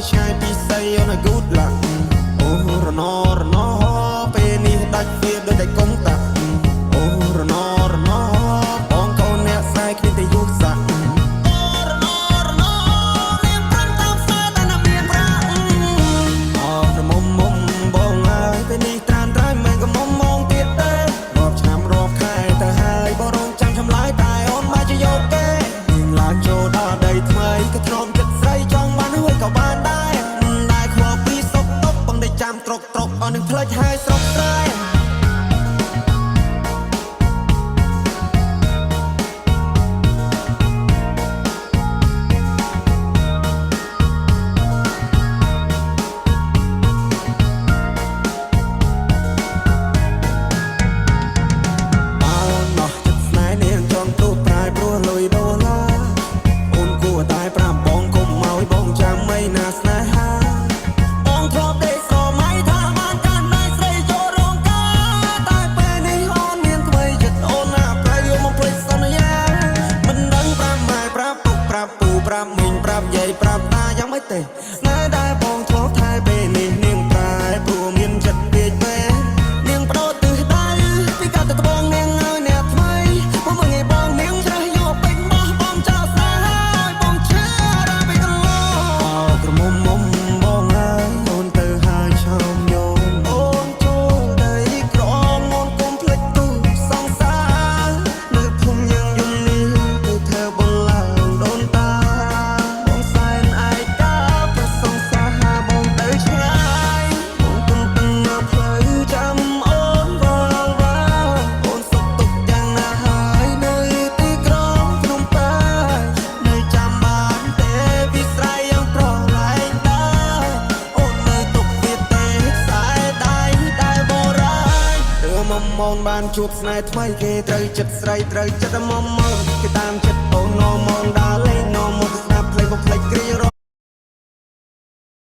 ឆ្ងាយពីស័យអូនឲ្យ good luck អូរណរណពេលនេះដាច់វាដូចតែកុំតាអូរណរណបងកូនអ្នកខ្សែគ្នាតែយុគសាក់រណរណនាងប្រាំតាមផ្សារតែណាមានប្រាក់អរមុំមុំបងអើយពេលនេះត្រានត្រៃមិនក៏មុំមងទៀតទេរាប់ឆ្នាំរាប់ខែទៅហើយបងរងចាំឆ្លើយតែអូនមកជាយកគេនាងឡើងចូលដល់ដីថ្មីក៏ទ្រាំចិត្តស្រីចង់បានហួយក៏បានដែរតែខ្វល់ពីសុកតុបបងได้ចាំត្រុកអូននឹងផ្លេចហើយស្រុកស្រែប្រាប់មីងប្រាប់យាយប្រាប់តាយ៉ាងម៉េចទេណែដែលបងធ្លាប់ថែពេលនេះនាងប្រែព្រោះមានចិត្តពេកពេនាងបដោតទិសដៅពីកាត់ទៅត្បូងនាងឲ្យអ្នកថ្មីមកមើលងាយបងនាងច្រេះយកពេញបោះបងចោលស្នេហ៍ឲ្យបងឈឺរ៉ាពីកន្លងក្រមុំមុំបងអើយអូនទៅហើយឆោមយំអូនចូលដីក្រមអូនកុំភ្លេចទូសង្សារនៅភូមិយើងយំនេះទៅធ្វើបងឡើងដូនតាមបានជួបស្នេហ៍ថ្មីគេត្រូវចិត្តស្រីត្រូវចិត្តមុំគេតាមចិត្តអូនងមងដើរលេងងមកស្ដាប់ភ្លេងបំភ្លេចគ្រារ